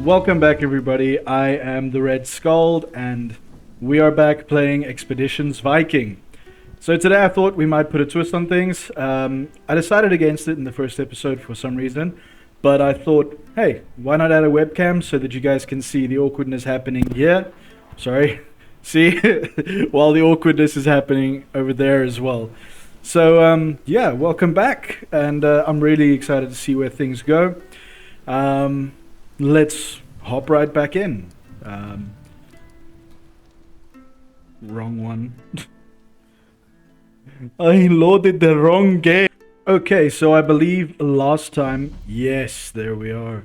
Welcome back, everybody. I am TheRedSkald, and we are back playing Expeditions Viking. So today I thought we might put a twist on things. I decided against it in the first episode for some reason, but I thought, hey, why not add a webcam so that you guys can see the awkwardness happening here? Sorry. See? While the awkwardness is happening over there as well. So, yeah, welcome back, and I'm really excited to see where things go. Let's hop right back in. Wrong one. I loaded the wrong game. Okay, so I believe last time... Yes, there we are.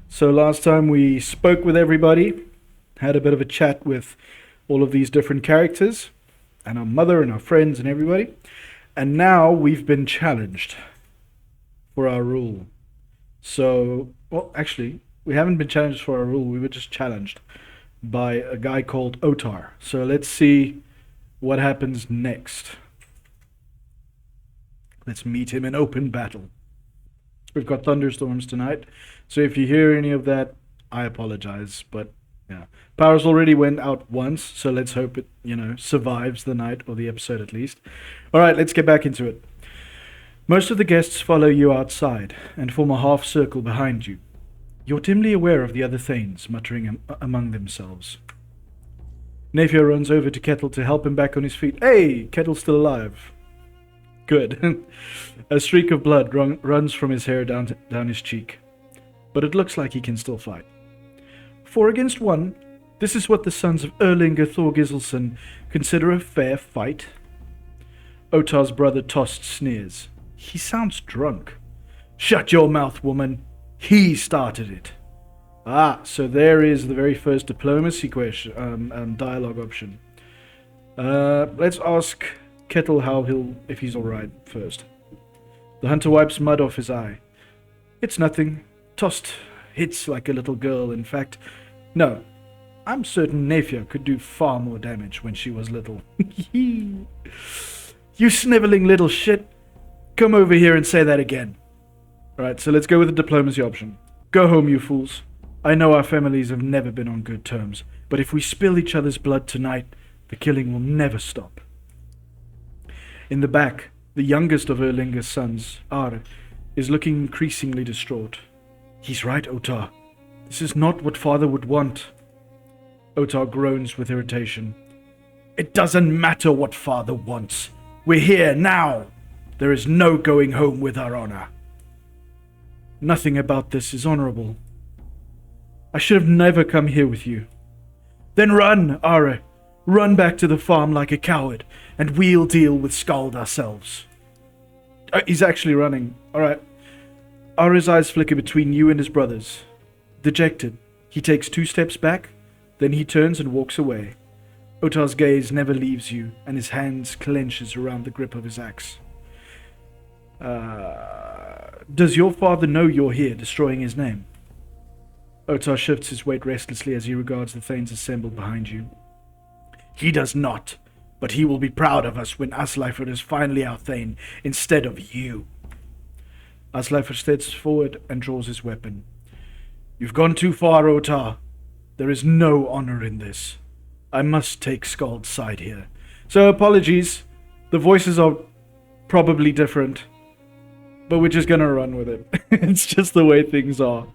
So last time we spoke with everybody, had a bit of a chat with all of these different characters, and our mother and our friends and everybody. And now we've been challenged for our rule. So, well, actually... we haven't been challenged for our rule, we were just challenged by a guy called Otar. So let's see what happens next. Let's meet him in open battle. We've got thunderstorms tonight, so if you hear any of that, I apologize, but yeah. Powers already went out once, so let's hope it, survives the night, or the episode at least. Alright, let's get back into it. Most of the guests follow you outside, and form a half circle behind you. You're dimly aware of the other Thanes muttering among themselves. Napier runs over to Kettle to help him back on his feet. Hey, Kettle's still alive. Good. A streak of blood runs from his hair down his cheek. But it looks like he can still fight. 4 against 1. This is what the sons of Erlinger Thorgiselson consider a fair fight. Otar's brother Tost sneers. He sounds drunk. Shut your mouth, woman. He started it. Ah, so there is the very first diplomacy question, dialogue option. Let's ask Kettle if he's alright first. The hunter wipes mud off his eye. It's nothing. Tost hits like a little girl, in fact. No, I'm certain Napier could do far more damage when she was little. You sniveling little shit. Come over here and say that again. Alright, so let's go with the diplomacy option. Go home, you fools. I know our families have never been on good terms, but if we spill each other's blood tonight, the killing will never stop. In the back, the youngest of Erlinger's sons, Are, is looking increasingly distraught. He's right, Otar. This is not what father would want. Otar groans with irritation. It doesn't matter what father wants. We're here now. There is no going home with our honor. Nothing about this is honorable. I should have never come here with you. Then run, Are. Run back to the farm like a coward, and we'll deal with Skald ourselves. He's actually running. Alright. Are's eyes flicker between you and his brothers. Dejected, he takes 2 steps back, then he turns and walks away. Otar's gaze never leaves you, and his hands clenches around the grip of his axe. Does your father know you're here, destroying his name? Otar shifts his weight restlessly as he regards the Thanes assembled behind you. He does not, but he will be proud of us when Asleifr is finally our Thane, instead of you. Asleifr steps forward and draws his weapon. You've gone too far, Otar. There is no honor in this. I must take Skald's side here. So apologies, the voices are probably different. But we're just gonna run with it. It's just the way things are.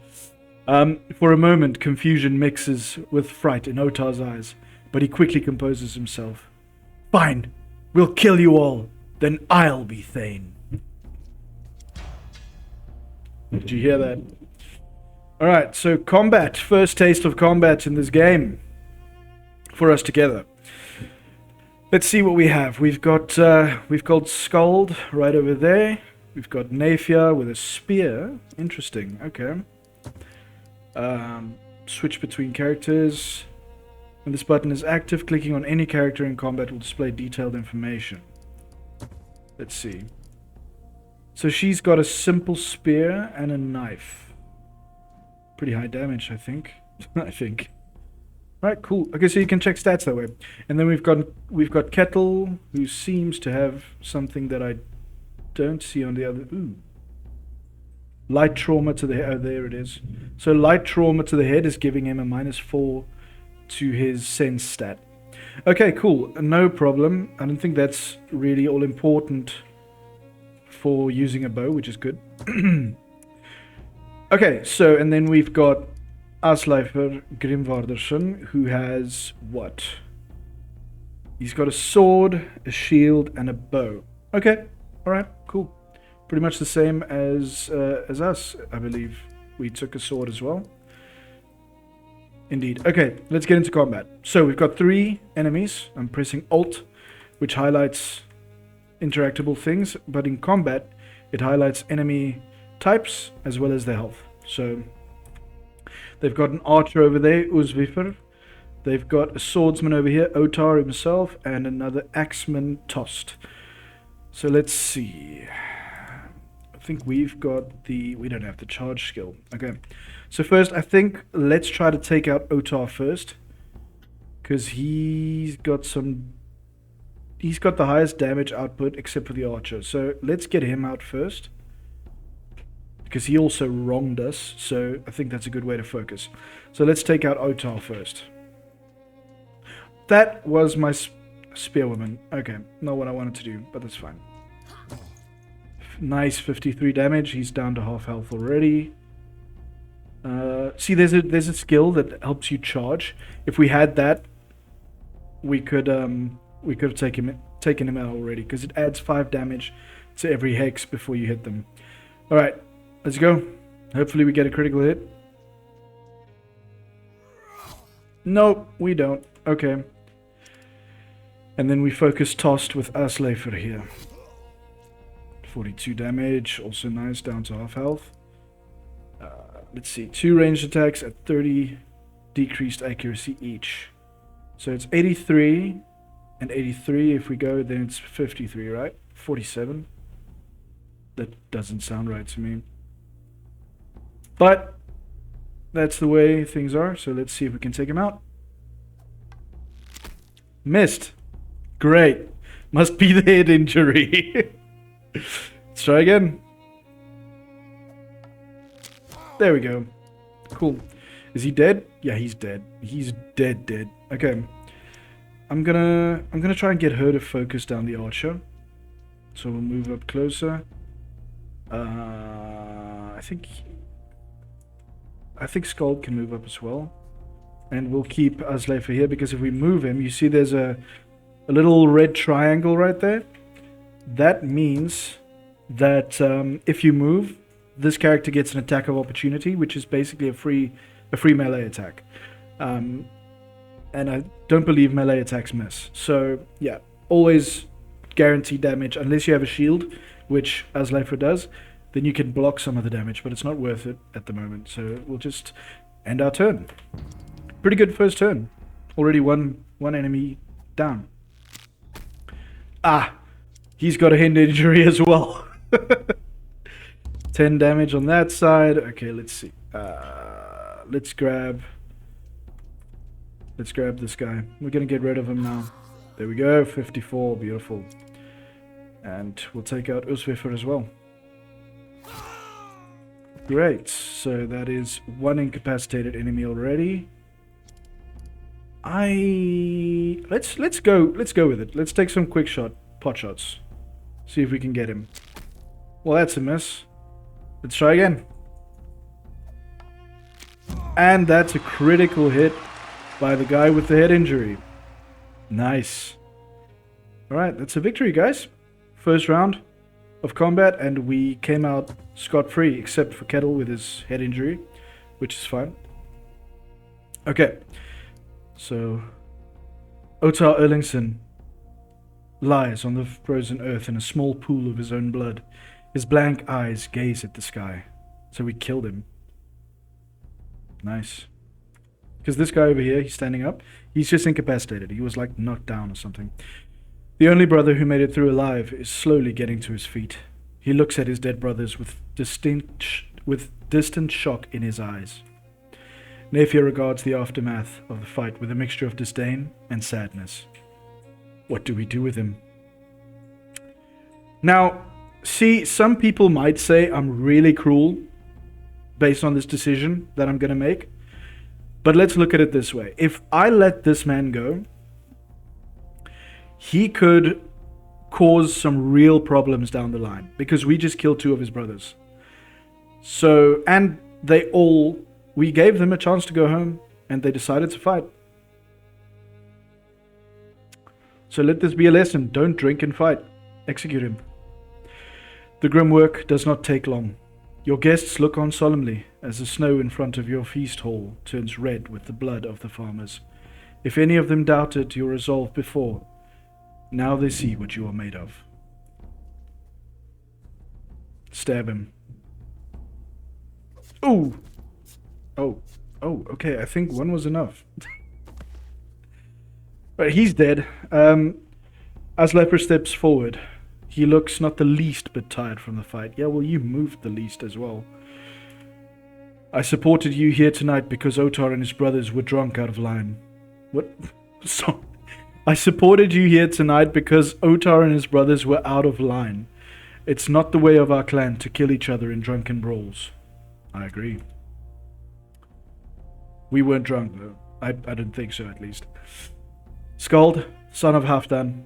For a moment, confusion mixes with fright in Otar's eyes, but he quickly composes himself. Fine, we'll kill you all, then I'll be Thane. Did you hear that? Alright, so combat. First taste of combat in this game. For us together. Let's see what we have. We've got Skald right over there. We've got Napier with a spear. Interesting. Okay. Switch between characters. When this button is active, clicking on any character in combat will display detailed information. Let's see. So she's got a simple spear and a knife. Pretty high damage, I think. I think. Alright, cool. Okay, so you can check stats that way. And then we've got Kettle, who seems to have something that I don't see on the other. Ooh. Light trauma to the head. Oh, there it is. So light trauma to the head is giving him a -4 to his sense stat. Okay, cool. No problem. I don't think that's really all important for using a bow, which is good. Okay, so, and then we've got Asleifer Grimvarderson, who has what? He's got a sword, a shield, and a bow. Okay, alright, cool. Pretty much the same as us, I believe. We took a sword as well. Indeed. Okay, let's get into combat. So we've got 3 enemies. I'm pressing Alt, which highlights interactable things, but in combat, it highlights enemy types as well as their health. So they've got an archer over there, Uzvifer. They've got a swordsman over here, Otar himself, and another axeman, Tost. So let's see. I think we've got we don't have the charge skill. Okay. So first, I think let's try to take out Otar first. Because he's got the highest damage output except for the archer. So let's get him out first. Because he also wronged us. So I think that's a good way to focus. So let's take out Otar first. That was my spearwoman. Okay, not what I wanted to do, but that's fine. Nice 53 damage. He's down to half health already. See, there's a skill that helps you charge. If we had that, we could have taken him out already, because it adds 5 damage to every hex before you hit them. All right, let's go. Hopefully we get a critical hit. Nope, we don't. Okay. And then we focus Tost with Asleifer here. 42 damage, also nice, down to half health. Let's see, 2 ranged attacks at 30 decreased accuracy each. So it's 83 and 83. If we go, then it's 53, right? 47. That doesn't sound right to me. But that's the way things are, so let's see if we can take him out. Missed. Great. Must be the head injury. Let's try again. There we go. Cool. Is he dead? Yeah, he's dead. He's dead. Okay. I'm gonna try and get her to focus down the archer. So we'll move up closer. I think Skald can move up as well. And we'll keep Asleifer here, because if we move him, you see there's a little red triangle right there. That means that if you move, this character gets an attack of opportunity, which is basically a free melee attack. And I don't believe melee attacks miss. So yeah, always guarantee damage unless you have a shield, which Asleifer does. Then you can block some of the damage, but it's not worth it at the moment. So we'll just end our turn. Pretty good first turn. Already one enemy down. Ah, he's got a hand injury as well. 10 damage on that side. Okay, let's see. Let's grab this guy. We're gonna get rid of him now. There we go. 54. Beautiful. And we'll take out Uswifer as well. Great. So that is 1 incapacitated enemy already. Let's go with it. Let's take some quick pot shots. See if we can get him. Well, that's a miss. Let's try again. And that's a critical hit by the guy with the head injury. Nice. Alright, that's a victory, guys. First round of combat, and we came out scot-free, except for Kettle with his head injury, which is fine. Okay. So, Otar Erlingsson lies on the frozen earth in a small pool of his own blood. His blank eyes gaze at the sky. So we killed him. Nice. Because this guy over here, he's standing up. He's just incapacitated. He was like knocked down or something. The only brother who made it through alive is slowly getting to his feet. He looks at his dead brothers with distant shock in his eyes. Nafia regards the aftermath of the fight with a mixture of disdain and sadness. What do we do with him? Now, see, some people might say I'm really cruel based on this decision that I'm going to make. But let's look at it this way. If I let this man go, he could cause some real problems down the line because we just killed 2 of his brothers. So, and we gave them a chance to go home and they decided to fight. So let this be a lesson. Don't drink and fight. Execute him. The grim work does not take long. Your guests look on solemnly as the snow in front of your feast hall turns red with the blood of the farmers. If any of them doubted your resolve before, now they see what you are made of. Stab him. Ooh! Oh, okay, I think 1 was enough. But he's dead. As Leper steps forward, he looks not the least bit tired from the fight. Yeah, well, you moved the least as well. I supported you here tonight because Otar and his brothers were drunk out of line. What? Sorry. I supported you here tonight because Otar and his brothers were out of line. It's not the way of our clan to kill each other in drunken brawls. I agree. We weren't drunk, though. I didn't think so, at least. Skald, son of Halfdan,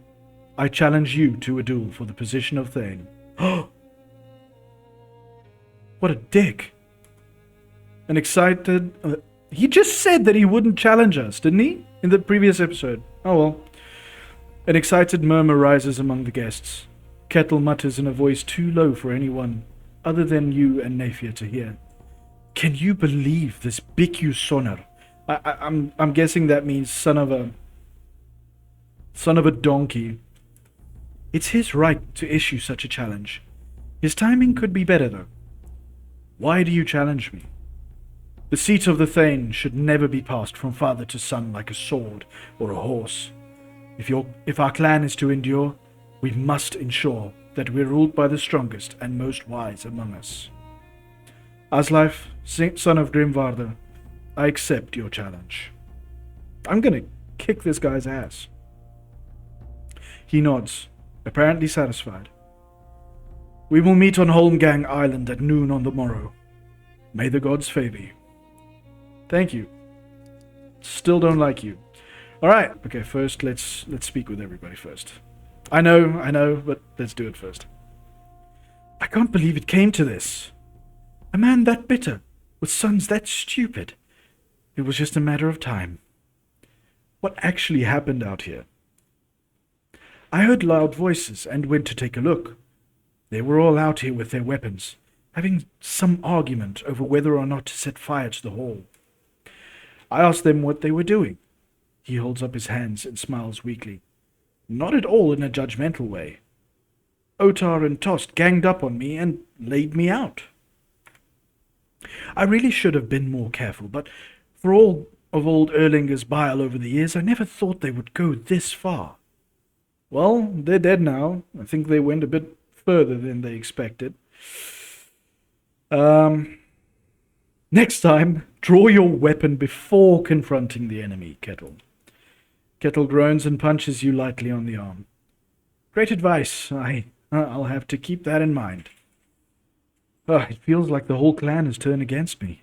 I challenge you to a duel for the position of Thane. What a dick. An excited... he just said that he wouldn't challenge us, didn't he? In the previous episode. Oh well. An excited murmur rises among the guests. Kettle mutters in a voice too low for anyone other than you and Nafir to hear. Can you believe this Bikku Sonar? I'm guessing that means son of a donkey. It's his right to issue such a challenge. His timing could be better, though. Why do you challenge me? The seat of the Thane should never be passed from father to son like a sword or a horse. If our clan is to endure, we must ensure that we're ruled by the strongest and most wise among us. Asleif, son of Grimvarder, I accept your challenge. I'm gonna kick this guy's ass. He nods, apparently satisfied. We will meet on Holmgang Island at noon on the morrow. May the gods favor you. Thank you. Still don't like you. Alright, okay, first let's speak with everybody first. I know, but let's do it first. I can't believe it came to this. A man that bitter, with sons that stupid. It was just a matter of time. What actually happened out here? I heard loud voices and went to take a look. They were all out here with their weapons, having some argument over whether or not to set fire to the hall. I asked them what they were doing. He holds up his hands and smiles weakly. Not at all in a judgmental way. Otar and Tost ganged up on me and laid me out. I really should have been more careful, but for all of old Erlinger's bile over the years, I never thought they would go this far. Well, they're dead now. I think they went a bit further than they expected. Next time, draw your weapon before confronting the enemy, Kettle. Kettle groans and punches you lightly on the arm. Great advice. I'll have to keep that in mind. It feels like the whole clan has turned against me.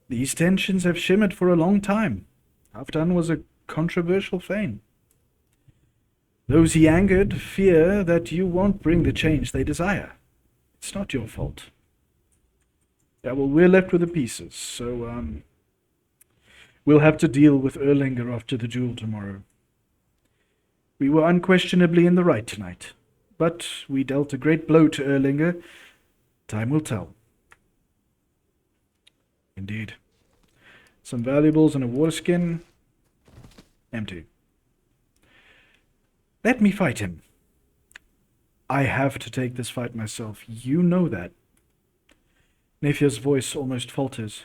These tensions have shimmered for a long time. Halfdan was a controversial thane. Those he angered fear that you won't bring the change they desire. It's not your fault. Yeah, well, we're left with the pieces, so, we'll have to deal with Erlinger after the duel tomorrow. We were unquestionably in the right tonight, but we dealt a great blow to Erlinger. Time will tell. Indeed. Some valuables and a water skin. Empty. Let me fight him. I have to take this fight myself. You know that. Nafir's voice almost falters.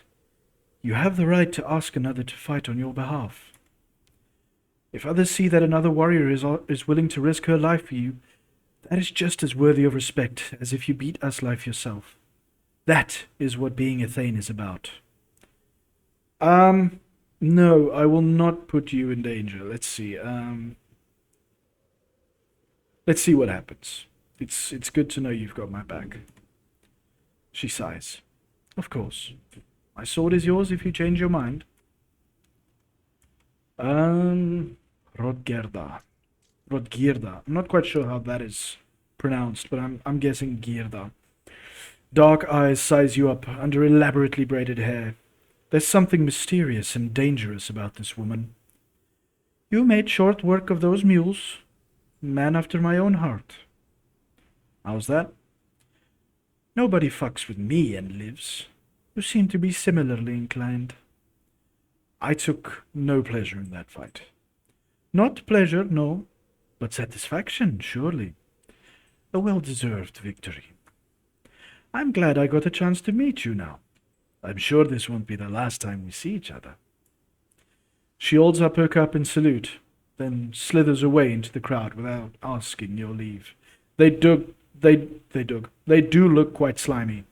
You have the right to ask another to fight on your behalf. If others see that another warrior is willing to risk her life for you, that is just as worthy of respect as if you beat Asleif yourself. That is what being a Thane is about. No, I will not put you in danger. Let's see. Let's see what happens. It's good to know you've got my back. She sighs. Of course. My sword is yours if you change your mind. Rodgerda. Rodgirda. I'm not quite sure how that is pronounced, but I'm guessing Girda. Dark eyes size you up under elaborately braided hair. There's something mysterious and dangerous about this woman. You made short work of those mules. Man after my own heart. How's that? Nobody fucks with me and lives. You seem to be similarly inclined. I took no pleasure in that fight. Not pleasure, no, but satisfaction, surely. A well-deserved victory. I'm glad I got a chance to meet you now. I'm sure this won't be the last time we see each other. She holds up her cup in salute, then slithers away into the crowd without asking your leave. They do look quite slimy.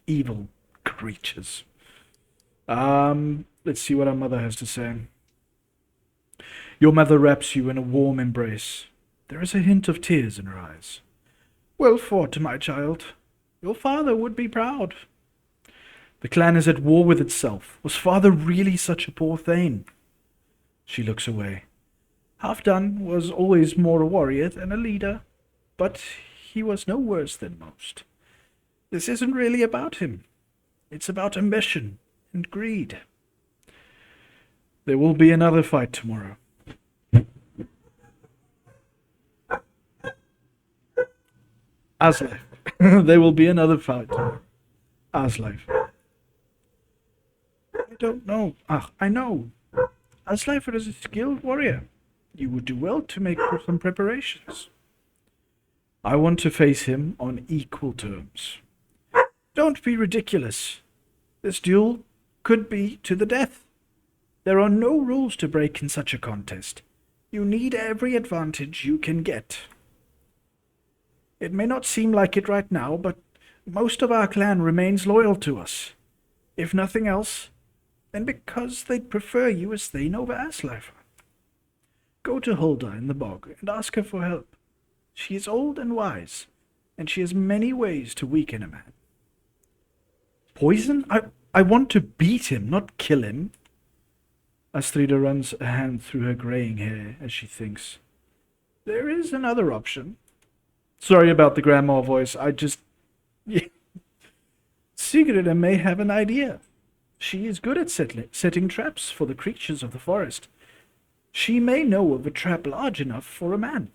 Evil creatures. Let's see what our mother has to say. Your mother wraps you in a warm embrace. There is a hint of tears in her eyes. Well fought, my child. Your father would be proud. The clan is at war with itself. Was father really such a poor thane? She looks away. Halfdan was always more a warrior than a leader, but he was no worse than most. This isn't really about him. It's about ambition and greed. There will be another fight tomorrow. Asleif. There will be another fight tomorrow. Asleif. I don't know. I know. Asleif is a skilled warrior. You would do well to make some preparations. I want to face him on equal terms. Don't be ridiculous. This duel could be to the death. There are no rules to break in such a contest. You need every advantage you can get. It may not seem like it right now, but most of our clan remains loyal to us. If nothing else, then because they'd prefer you as Thane over Asleif. Go to Hulda in the bog and ask her for help. She is old and wise, and she has many ways to weaken a man. Poison? I want to beat him, not kill him. Astrida runs a hand through her greying hair as she thinks. There is another option. Sorry about the grandma voice, Yeah. Sigrid may have an idea. She is good at setting traps for the creatures of the forest. She may know of a trap large enough for a man.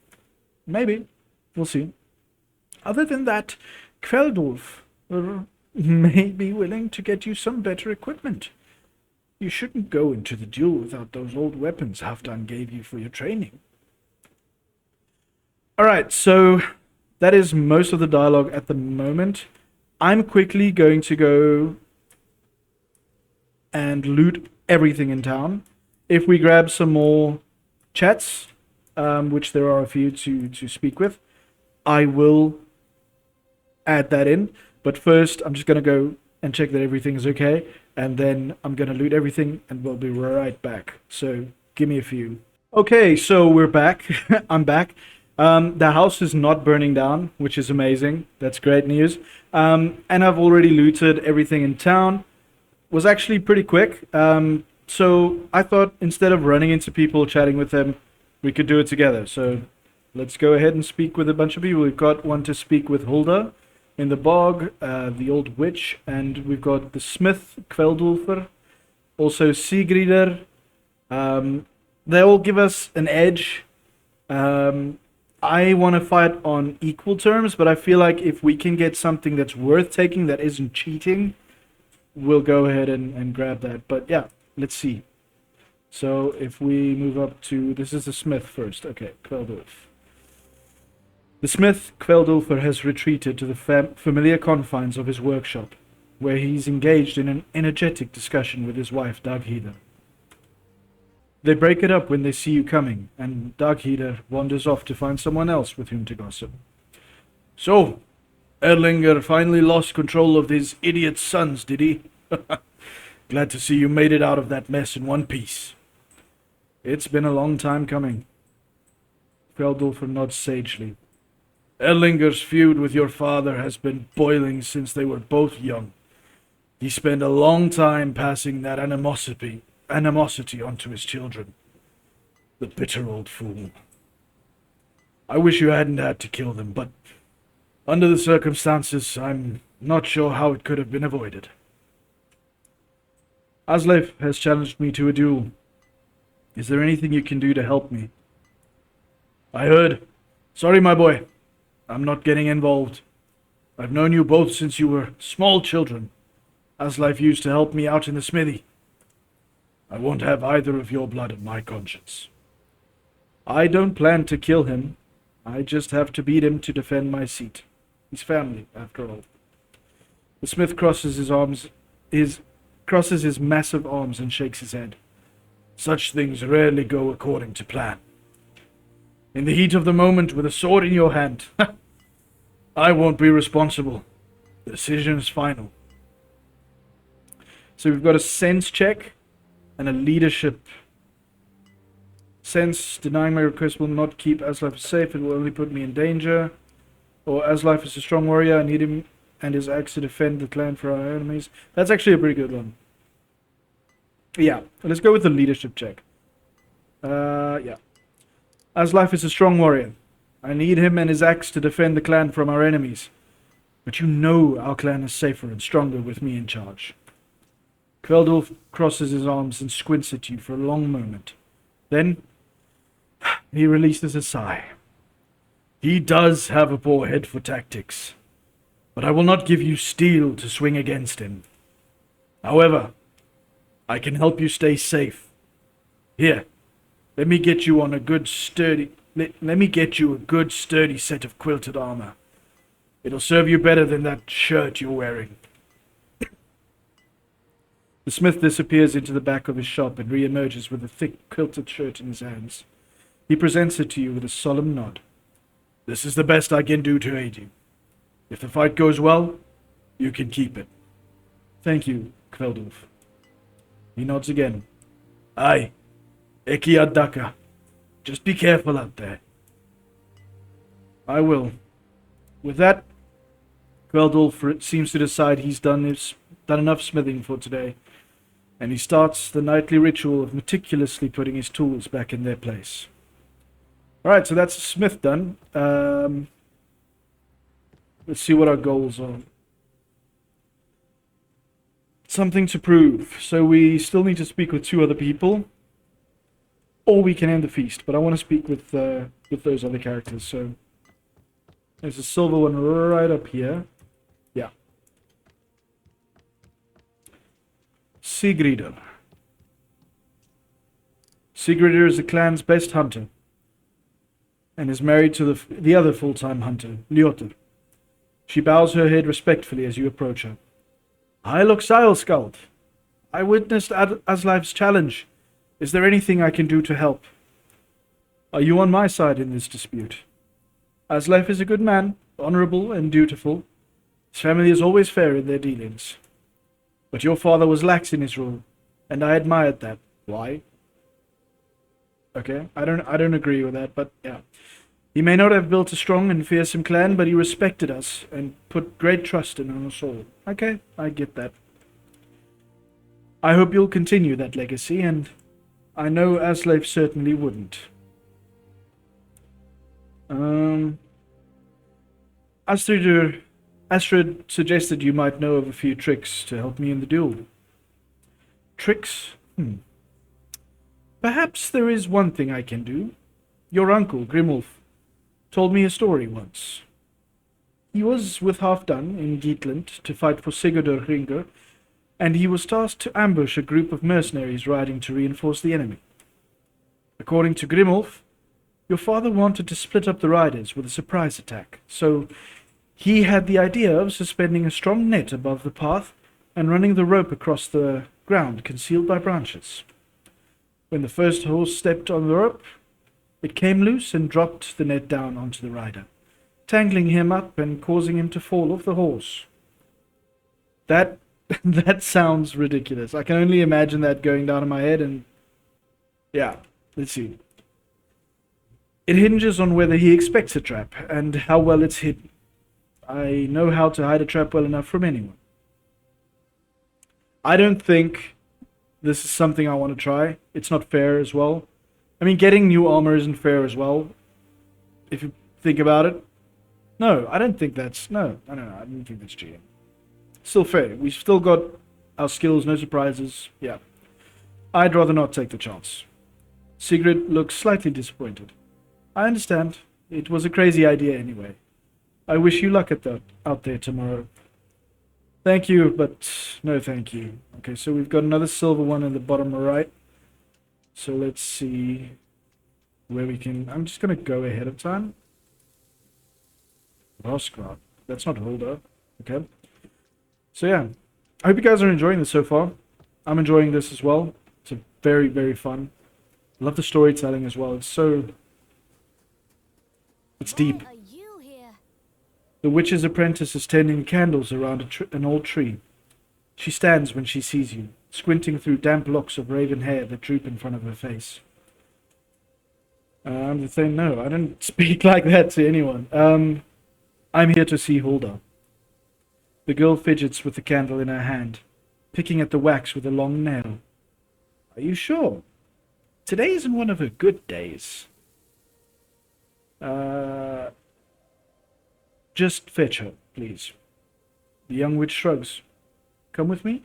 Maybe. We'll see. Other than that, Kveldulf may be willing to get you some better equipment. You shouldn't go into the duel without those old weapons Halfdan gave you for your training. Alright, so that is most of the dialogue at the moment. I'm quickly going to go and loot everything in town. If we grab some more chats, which there are a few to speak with, I will add that in. But first, I'm just going to go and check that everything is okay, and then I'm going to loot everything, and we'll be right back. So, give me a few. Okay, so we're back. I'm back. The house is not burning down, which is amazing. That's great news. And I've already looted everything in town. Was actually pretty quick. So I thought instead of running into people, chatting with them, we could do it together. So let's go ahead and speak with a bunch of people. We've got one to speak with Hulda in the bog, the old witch, and we've got the smith, Kveldulfer, also Sigrider. They all give us an edge. I want to fight on equal terms, but I feel like if we can get something that's worth taking that isn't cheating, we'll go ahead and grab that. But yeah, let's see. So if we move up to... This is the smith first. Okay, Kveldulf. The smith, Kveldulfer, has retreated to the familiar confines of his workshop, where he's engaged in an energetic discussion with his wife, Dagheeder. They break it up when they see you coming, and Dagheeder wanders off to find someone else with whom to gossip. So, Erlinger finally lost control of his idiot sons, did he? Glad to see you made it out of that mess in one piece. It's been a long time coming. Kveldulfer nods sagely. Erlinger's feud with your father has been boiling since they were both young. He spent a long time passing that animosity onto his children. The bitter old fool. I wish you hadn't had to kill them, but under the circumstances, I'm not sure how it could have been avoided. Asleif has challenged me to a duel. Is there anything you can do to help me? I heard. Sorry, my boy. I'm not getting involved. I've known you both since you were small children. Asleif used to help me out in the smithy. I won't have either of your blood on my conscience. I don't plan to kill him. I just have to beat him to defend my seat. He's family, after all. The smith crosses his massive arms and shakes his head. Such things rarely go according to plan. In the heat of the moment, with a sword in your hand, I won't be responsible. The decision is final. So we've got a sense check and a leadership. Sense, denying my request will not keep Asleif safe, it will only put me in danger. Or Asleif is a strong warrior, I need him and his axe to defend the clan for our enemies. That's actually a pretty good one. Yeah, let's go with the leadership check. Yeah. Asleif is a strong warrior. I need him and his axe to defend the clan from our enemies. But you know our clan is safer and stronger with me in charge. Kveldulf crosses his arms and squints at you for a long moment. Then, he releases a sigh. He does have a poor head for tactics, but I will not give you steel to swing against him. However, I can help you stay safe. Here, let me get you a good sturdy set of quilted armor. It'll serve you better than that shirt you're wearing. The smith disappears into the back of his shop and re-emerges with a thick quilted shirt in his hands. He presents it to you with a solemn nod. This is the best I can do to aid you. If the fight goes well, you can keep it. Thank you, Kveldulf. He nods again. Aye, Eki Adaka. Just be careful out there. I will. With that, Kveldulf seems to decide he's done enough smithing for today, and he starts the nightly ritual of meticulously putting his tools back in their place. Alright, so that's the smith done. Let's see what our goals are. Something to prove. So we still need to speak with 2 other people, or we can end the feast, but I want to speak with those other characters, so there's a silver one right up here. Yeah. Sigridur. Sigridur is the clan's best hunter, and is married to the other full-time hunter, Ljótur. She bows her head respectfully as you approach her. TheRedSkald. I witnessed Asleif's challenge. Is there anything I can do to help? Are you on my side in this dispute? Asleif is a good man, honorable and dutiful. His family is always fair in their dealings. But your father was lax in his rule, and I admired that. Why? Okay, I don't agree with that, but yeah. He may not have built a strong and fearsome clan, but he respected us and put great trust in us all. Okay, I get that. I hope you'll continue that legacy, and I know Asleif certainly wouldn't. Astrid suggested you might know of a few tricks to help me in the duel. Tricks? Perhaps there is one thing I can do. Your uncle, Grimulf, told me a story once. He was with Halfdan in Geatland to fight for Sigurdur Hringur, and he was tasked to ambush a group of mercenaries riding to reinforce the enemy. According to Grimulf, your father wanted to split up the riders with a surprise attack, so he had the idea of suspending a strong net above the path and running the rope across the ground concealed by branches. When the first horse stepped on the rope, it came loose and dropped the net down onto the rider, tangling him up and causing him to fall off the horse. That sounds ridiculous. I can only imagine that going down in my head, and yeah, let's see. It hinges on whether he expects a trap and how well it's hidden. I know how to hide a trap well enough from anyone. I don't think this is something I want to try. It's not fair as well. I mean, getting new armor isn't fair as well, if you think about it. No, I don't think that's... No, I don't think that's cheating. Still fair. We've still got our skills, no surprises. Yeah. I'd rather not take the chance. Sigrid looks slightly disappointed. I understand. It was a crazy idea anyway. I wish you luck out there tomorrow. Thank you, but no thank you. Okay, so we've got another silver one in the bottom right. So let's see where we can... I'm just going to go ahead of time. RPGs. That's not Holder. Okay. So yeah, I hope you guys are enjoying this so far. I'm enjoying this as well. It's a very, very fun. Love the storytelling as well. It's deep. Why are you here? The witch's apprentice is tending candles around an old tree. She stands when she sees you, squinting through damp locks of raven hair that droop in front of her face. I'm just saying, no, I don't speak like that to anyone. I'm here to see Hulda. The girl fidgets with the candle in her hand, picking at the wax with a long nail. Are you sure? Today isn't one of her good days. Just fetch her, please. The young witch shrugs. Come with me?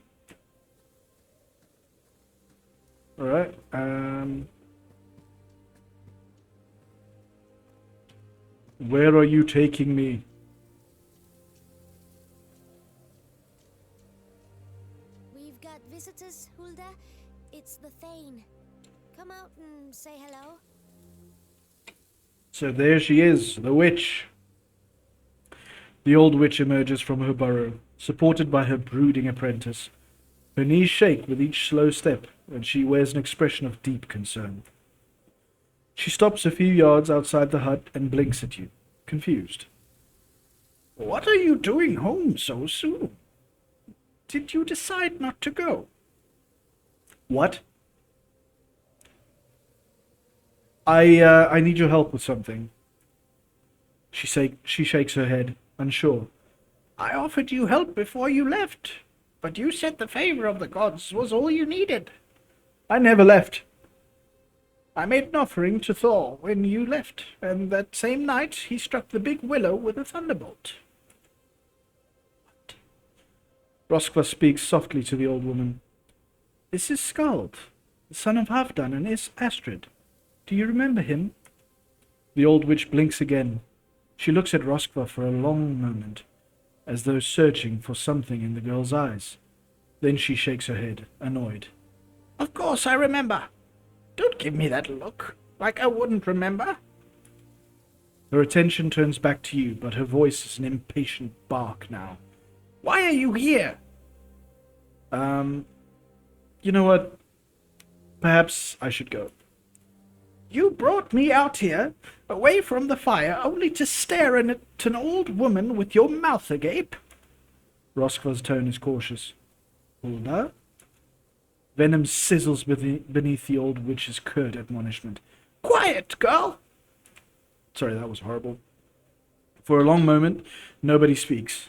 Alright, where are you taking me? We've got visitors, Hulda. It's the Thane. Come out and say hello. So there she is, the witch. The old witch emerges from her burrow, supported by her brooding apprentice. Her knees shake with each slow step, and she wears an expression of deep concern. She stops a few yards outside the hut and blinks at you, confused. What are you doing home so soon? Did you decide not to go? What? I need your help with something. She shakes her head, unsure. I offered you help before you left, but you said the favor of the gods was all you needed. I never left. I made an offering to Thor when you left, and that same night he struck the big willow with a thunderbolt. What? Roskva speaks softly to the old woman. This is Skald, the son of Halfdan and Astrid. Do you remember him? The old witch blinks again. She looks at Roskva for a long moment, as though searching for something in the girl's eyes. Then she shakes her head, annoyed. Of course I remember. Don't give me that look, like I wouldn't remember. Her attention turns back to you, but her voice is an impatient bark now. Why are you here? You know what? Perhaps I should go. You brought me out here, away from the fire, only to stare at an old woman with your mouth agape? Roskva's tone is cautious. Hulda? Venom sizzles beneath the old witch's curt admonishment. Quiet, girl! Sorry, that was horrible. For a long moment, nobody speaks.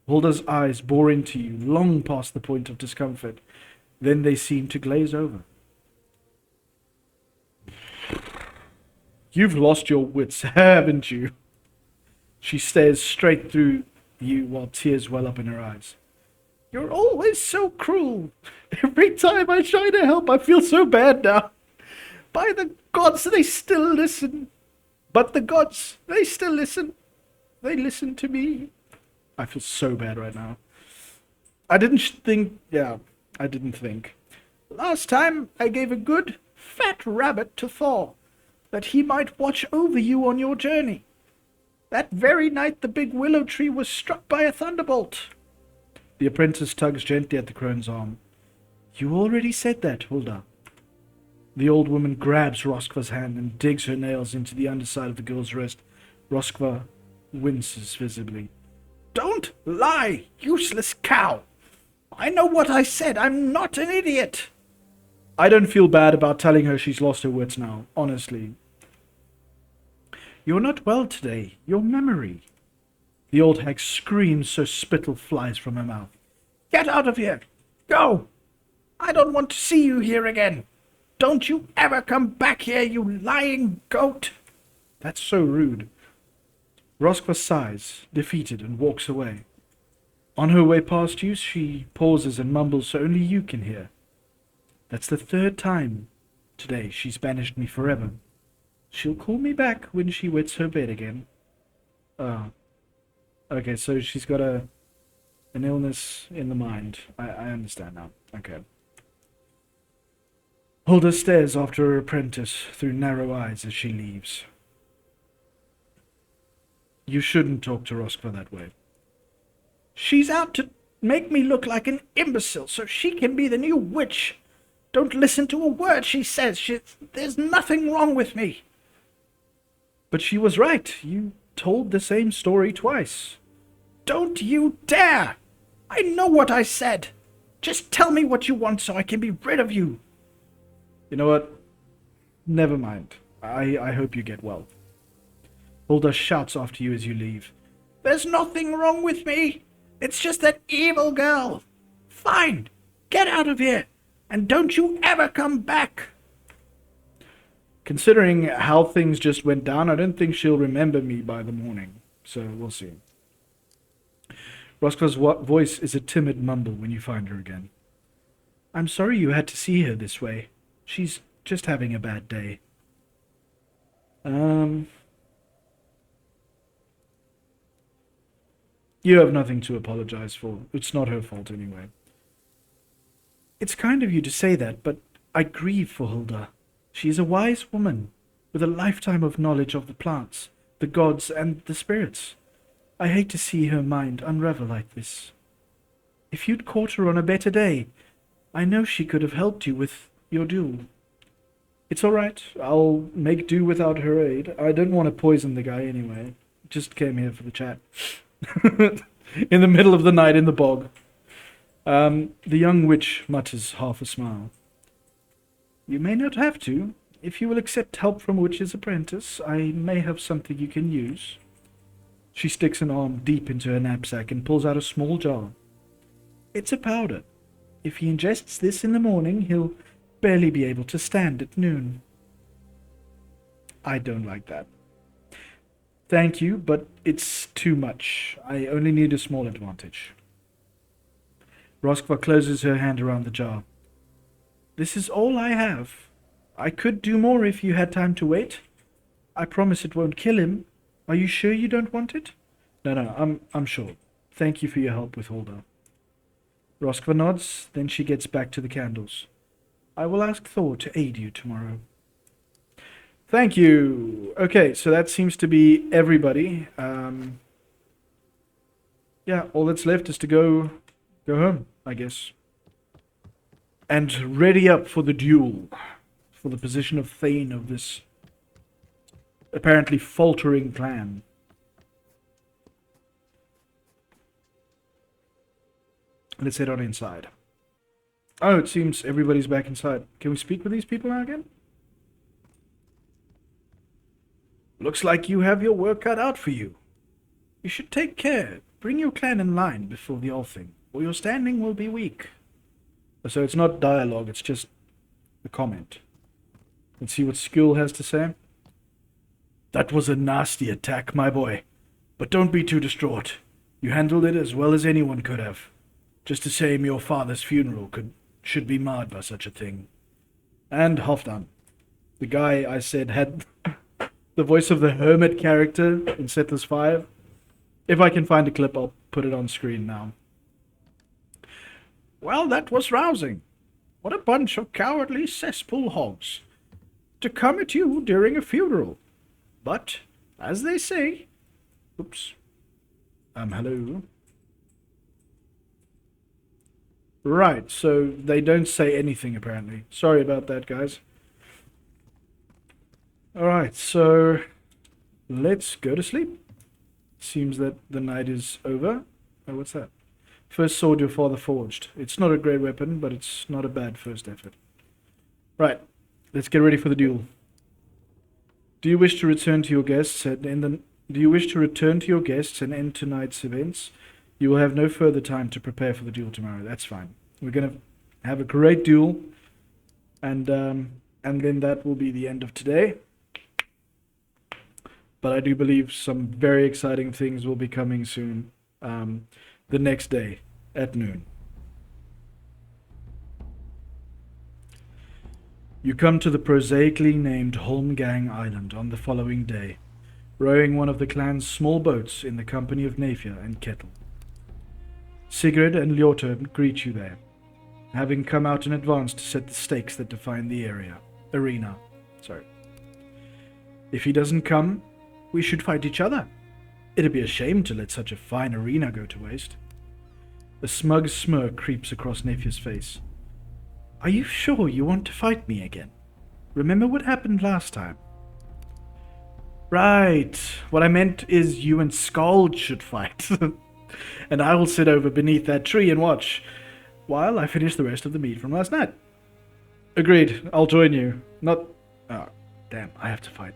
Hulda's eyes bore into you, long past the point of discomfort. Then they seem to glaze over. You've lost your wits, haven't you? She stares straight through you while tears well up in her eyes. You're always so cruel. Every time I try to help, I feel so bad now. By the gods, they still listen. But the gods, they still listen. They listen to me. I feel so bad right now. I didn't think. Last time, I gave a good, fat rabbit to Thor, that he might watch over you on your journey. That very night the big willow tree was struck by a thunderbolt. The apprentice tugs gently at the crone's arm. You already said that, Hulda. The old woman grabs Roskva's hand and digs her nails into the underside of the girl's wrist. Roskva winces visibly. Don't lie, useless cow! I know what I said. I'm not an idiot. I don't feel bad about telling her she's lost her wits now, honestly. You're not well today. Your memory. The old hag screams so spittle flies from her mouth. Get out of here! Go! I don't want to see you here again. Don't you ever come back here, you lying goat. That's so rude. Roskva sighs, defeated, and walks away. On her way past you, she pauses and mumbles so only you can hear. That's the third time today she's banished me forever. She'll call me back when she wets her bed again. Okay, so she's got an illness in the mind. I understand now. Okay. Hulda stares after her apprentice through narrow eyes as she leaves. You shouldn't talk to Roskva that way. She's out to make me look like an imbecile so she can be the new witch. Don't listen to a word she says. There's nothing wrong with me. But she was right. You told the same story twice. Don't you dare! I know what I said. Just tell me what you want so I can be rid of you. You know what? Never mind. I hope you get well. Hulda shouts after you as you leave. There's nothing wrong with me. It's just that evil girl. Fine. Get out of here. And don't you ever come back. Considering how things just went down, I don't think she'll remember me by the morning. So we'll see. Roskva's voice is a timid mumble when you find her again. I'm sorry you had to see her this way. She's just having a bad day. You have nothing to apologize for. It's not her fault anyway. It's kind of you to say that, but I grieve for Hulda. She is a wise woman, with a lifetime of knowledge of the plants, the gods, and the spirits. I hate to see her mind unravel like this. If you'd caught her on a better day, I know she could have helped you with your duel. It's all right. I'll make do without her aid. I don't want to poison the guy anyway. Just came here for the chat. In the middle of the night in the bog. The young witch mutters half a smile. You may not have to. If you will accept help from a witch's apprentice, I may have something you can use. She sticks an arm deep into her knapsack and pulls out a small jar. It's a powder. If he ingests this in the morning, he'll barely be able to stand at noon. I don't like that. Thank you, but it's too much. I only need a small advantage. Roskva closes her hand around the jar. This is all I have. I could do more if you had time to wait. I promise it won't kill him. Are you sure you don't want it? No, I'm sure. Thank you for your help with Hulda. Roskva nods, then she gets back to the candles. I will ask Thor to aid you tomorrow. Thank you. Okay, so that seems to be everybody. Yeah, all that's left is to go home, I guess. And ready up for the duel. For the position of Thane of this apparently faltering clan. Let's head on inside. Oh, it seems everybody's back inside. Can we speak with these people now again? Looks like you have your work cut out for you. You should take care. Bring your clan in line before the Althing, or your standing will be weak. So it's not dialogue, it's just a comment. Let's see what Skul has to say. That was a nasty attack, my boy. But don't be too distraught. You handled it as well as anyone could have. Just the same, your father's funeral should be marred by such a thing. And Halfdan, the guy I said had the voice of the hermit character in Settlers 5. If I can find a clip, I'll put it on screen now. Well, that was rousing. What a bunch of cowardly cesspool hogs. To come at you during a funeral. But, as they say... Oops. Hello. Right, so they don't say anything, apparently. Sorry about that, guys. Alright, so... let's go to sleep. Seems that the night is over. Oh, what's that? First sword your father forged. It's not a great weapon, but it's not a bad first effort. Right, let's get ready for the duel. Do you wish to return to your guests and end tonight's events? You will have no further time to prepare for the duel tomorrow. That's fine. We're gonna have a great duel, and then that will be the end of today. But I do believe some very exciting things will be coming soon, the next day at noon. You come to the prosaically named Holmgang Island on the following day, rowing one of the clan's small boats in the company of Nafier and Kettle. Sigrid and Ljotern greet you there, having come out in advance to set the stakes that define the arena. If he doesn't come, we should fight each other. It'd be a shame to let such a fine arena go to waste. A smug smirk creeps across Nafier's face. Are you sure you want to fight me again? Remember what happened last time? Right. What I meant is you and Skald should fight. And I will sit over beneath that tree and watch while I finish the rest of the meat from last night. Agreed. I'll join you. Not... Oh, damn. I have to fight.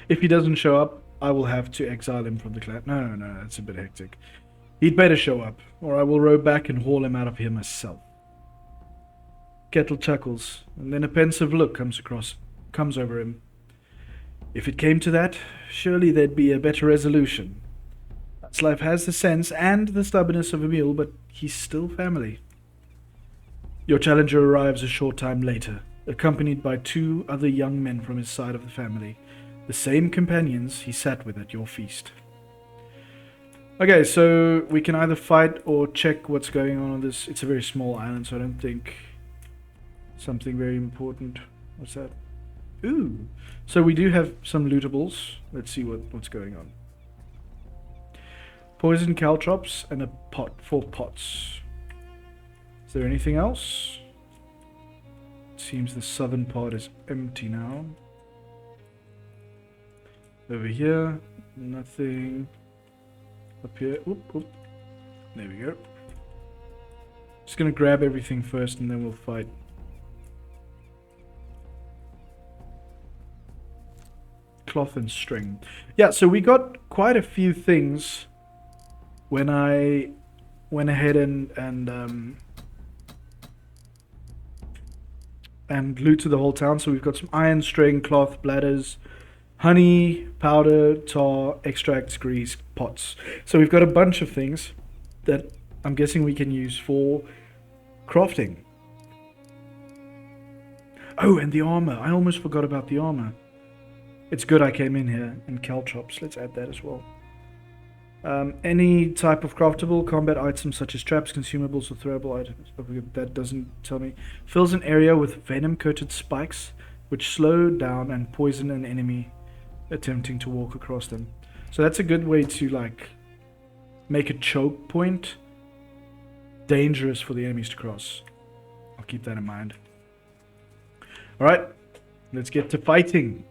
If he doesn't show up, I will have to exile him from the clan. No, that's a bit hectic. He'd better show up, or I will row back and haul him out of here myself. Kettle chuckles, and then a pensive look comes over him. If it came to that, surely there'd be a better resolution. Aslife has the sense and the stubbornness of a mule, but he's still family. Your challenger arrives a short time later, accompanied by 2 other young men from his side of the family, the same companions he sat with at your feast. Okay, so we can either fight or check what's going on this. It's a very small island, so I don't think something very important. What's that? Ooh. So we do have some lootables. Let's see what's going on. Poison caltrops and a pot. 4 pots. Is there anything else? It seems the southern part is empty now. Over here, nothing. Up here, oop. There we go. Just gonna grab everything first and then we'll fight. Cloth and string. Yeah, so we got quite a few things when I went ahead and looted the whole town. So we've got some iron, string, cloth, bladders, honey, powder, tar, extracts, grease, pots. So we've got a bunch of things that I'm guessing we can use for crafting. Oh, and the armor. I almost forgot about the armor. It's good I came in here. And caltrops. Let's add that as well. Any type of craftable combat items such as traps, consumables, or throwable items. That doesn't tell me. Fills an area with venom-coated spikes which slow down and poison an enemy attempting to walk across them. So that's a good way to like make a choke point dangerous for the enemies to cross. I'll keep that in mind. Alright, let's get to fighting.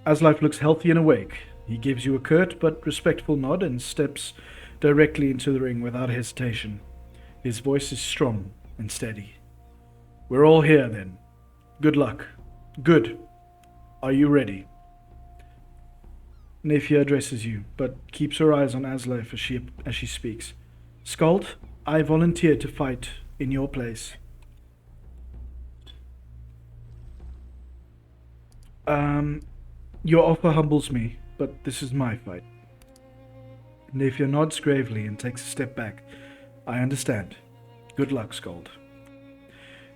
Aslife looks healthy and awake. He gives you a curt but respectful nod and steps directly into the ring without hesitation. His voice is strong and steady. We're all here then. Good luck. Good. Are you ready? Nafier addresses you, but keeps her eyes on Aslife as she speaks. Skald, I volunteer to fight in your place. Your offer humbles me, but this is my fight. Nafier nods gravely and takes a step back. I understand. Good luck, Skald.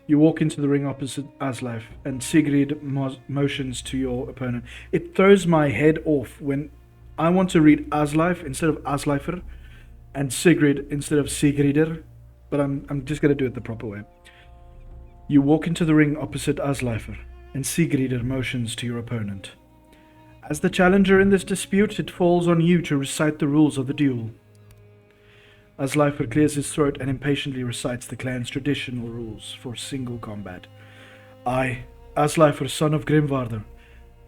You walk into the ring opposite Aslife, and Sigrid motions to your opponent. It throws my head off when I want to read Aslife instead of Aslifer, and Sigrid instead of Sigrider, but I'm just going to do it the proper way. You walk into the ring opposite Aslifer, and Sigrider motions to your opponent. As the challenger in this dispute, it falls on you to recite the rules of the duel. Aslifer clears his throat and impatiently recites the clan's traditional rules for single combat. I, Aslifer, son of Grimvarder,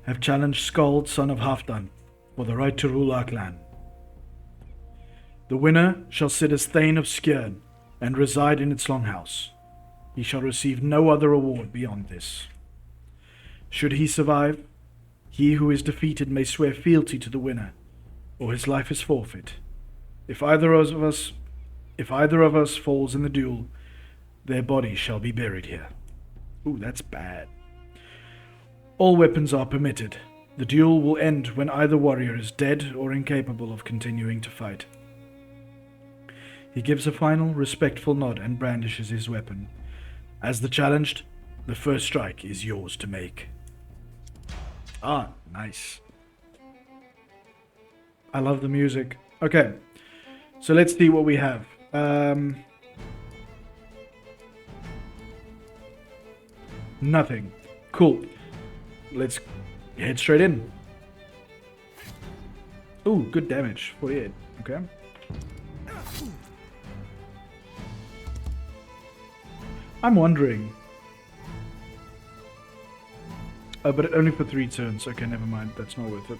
have challenged Skald, son of Halfdan, for the right to rule our clan. The winner shall sit as Thane of Skjern and reside in its longhouse. He shall receive no other award beyond this. Should he survive, he who is defeated may swear fealty to the winner, or his life is forfeit. If either of us falls in the duel, Their bodies shall be buried here. Ooh, that's bad. All weapons are permitted. The duel will end when either warrior is dead or incapable of continuing to fight. He gives a final, respectful nod and brandishes his weapon. As the challenged, the first strike is yours to make. Ah, nice. I love the music. Okay, so let's see what we have. Nothing. Cool. Let's head straight in. Ooh, good damage. 48. Okay. I'm wondering. Oh, but only for 3 turns. Okay, never mind. That's not worth it.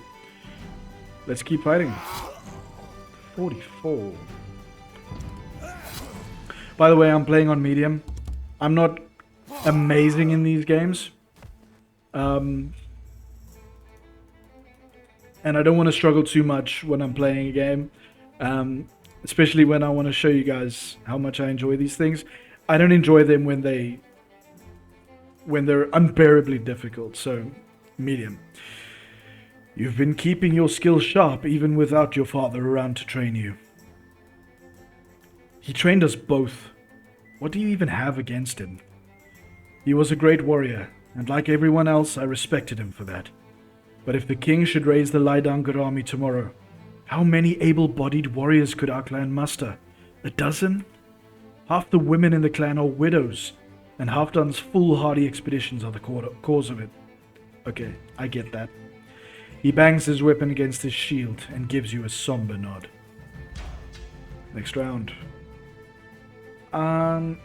Let's keep fighting. 44. By the way, I'm playing on medium. I'm not amazing in these games. And I don't want to struggle too much when I'm playing a game. Especially when I want to show you guys how much I enjoy these things. I don't enjoy them when they're unbearably difficult, so medium. You've been keeping your skills sharp even without your father around to train you. He trained us both. What do you even have against him? He was a great warrior, and like everyone else, I respected him for that. But if the king should raise the Laidangar army tomorrow, how many able-bodied warriors could our clan muster? 12? Half the women in the clan are widows, and Halfdan's foolhardy expeditions are the cause of it. Okay, I get that. He bangs his weapon against his shield and gives you a somber nod. Next round. I'm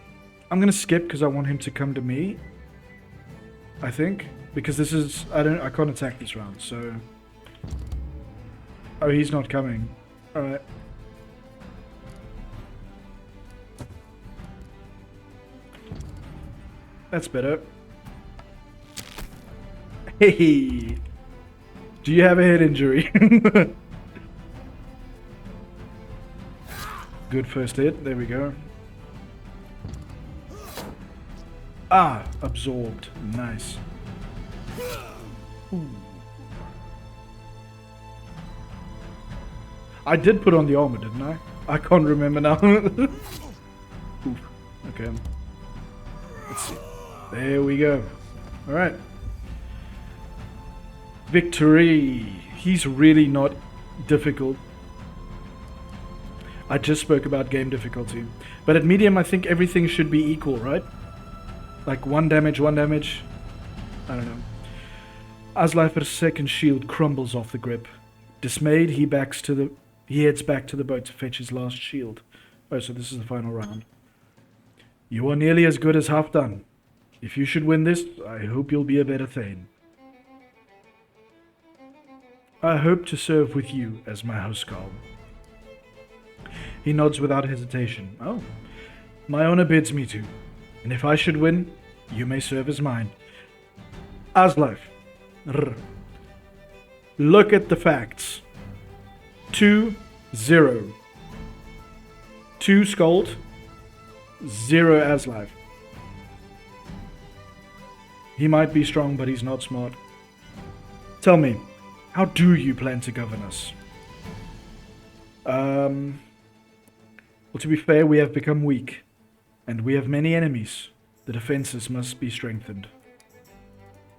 gonna skip because I want him to come to me. I think. Because this is... I can't attack this round, so... Oh, he's not coming. Alright. That's better. Hey! Do you have a head injury? Good first hit. There we go. Ah! Absorbed. Nice. Ooh. I did put on the armor, didn't I? I can't remember now. Oof. Okay. Let's see. There we go. Alright. Victory. He's really not difficult. I just spoke about game difficulty. But at medium, I think everything should be equal, right? Like 1 damage, 1 damage. I don't know. Asleifer's second shield crumbles off the grip. Dismayed, he heads back to the boat to fetch his last shield. Oh, so this is the final round. You are nearly as good as Halfdan. If you should win this, I hope you'll be a better Thane. I hope to serve with you as my housecarl. He nods without hesitation. Oh, my honor bids me to. And if I should win, you may serve as mine. Asleif. Look at the facts. 2-0. 2 Skald. 0 Asleif. He might be strong, but he's not smart. Tell me, how do you plan to govern us? Well, to be fair, we have become weak, and we have many enemies. The defenses must be strengthened.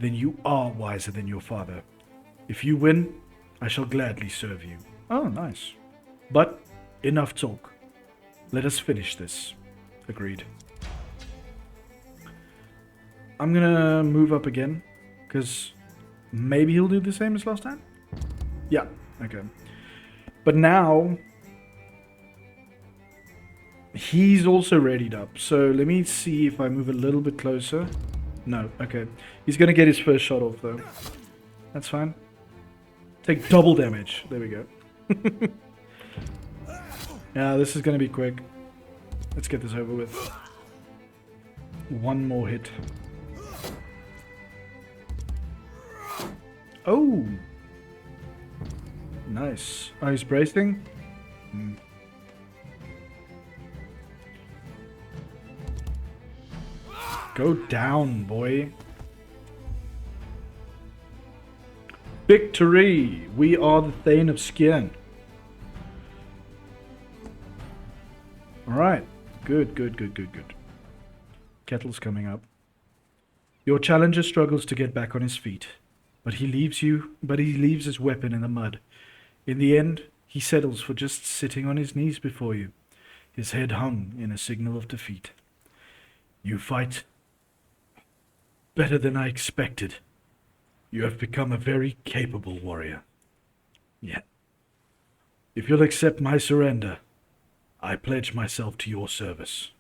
Then you are wiser than your father. If you win, I shall gladly serve you. Oh, nice. But enough talk. Let us finish this. Agreed. I'm gonna move up again, because maybe he'll do the same as last time? Yeah, okay. But now, he's also readied up, so let me see if I move a little bit closer. No, okay. He's gonna get his first shot off, though. That's fine. Take double damage. There we go. Yeah, this is gonna be quick. Let's get this over with. 1 more hit. Oh! Nice. Oh, he's bracing? Go down, boy. Victory! We are the Thane of Skien. Alright. Good. Kettle's coming up. Your challenger struggles to get back on his feet, but he leaves his weapon in the mud. In the end, he settles for just sitting on his knees before you, his head hung in a signal of defeat. You fight better than I expected. You have become a very capable warrior. Yet, if you'll accept my surrender, I pledge myself to your service.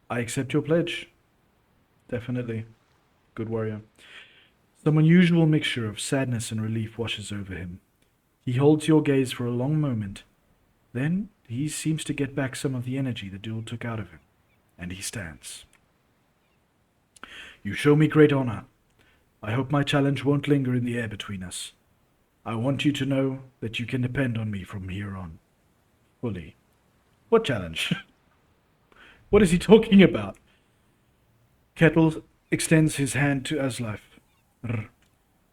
I accept your pledge. Definitely. Good warrior. Some unusual mixture of sadness and relief washes over him. He holds your gaze for a long moment. Then he seems to get back some of the energy the duel took out of him, and he stands. You show me great honor. I hope my challenge won't linger in the air between us. I want you to know that you can depend on me from here on. Fully. What challenge? What is he talking about? Kettle extends his hand to Aslife,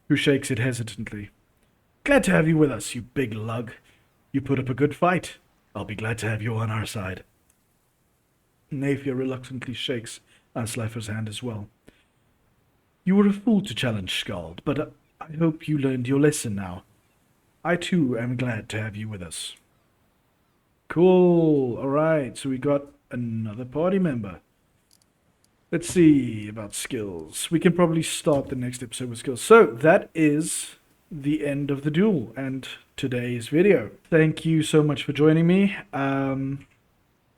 who shakes it hesitantly. Glad to have you with us, you big lug. You put up a good fight. I'll be glad to have you on our side. Nathia reluctantly shakes Aslifer's hand as well. You were a fool to challenge Skald, but I hope you learned your lesson now. I too am glad to have you with us. Cool. Alright, so we got another party member. Let's see about skills. We can probably start the next episode with skills. So, that is the end of the duel and today's video. Thank you so much for joining me.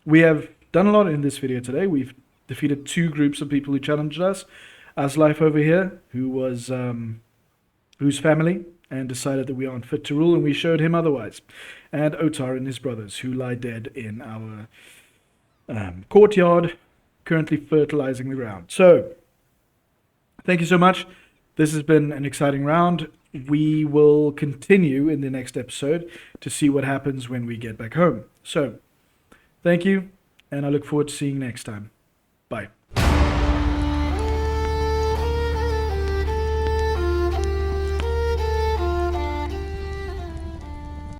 We have done a lot in this video today. We've defeated 2 groups of people who challenged us. Aslife over here, who was whose family and decided that we aren't fit to rule, and we showed him otherwise. And Otar and his brothers, who lie dead in our courtyard, currently fertilizing the ground. So, thank you so much. This has been an exciting round. We will continue in the next episode to see what happens when we get back home. So, thank you, and I look forward to seeing you next time. Bye.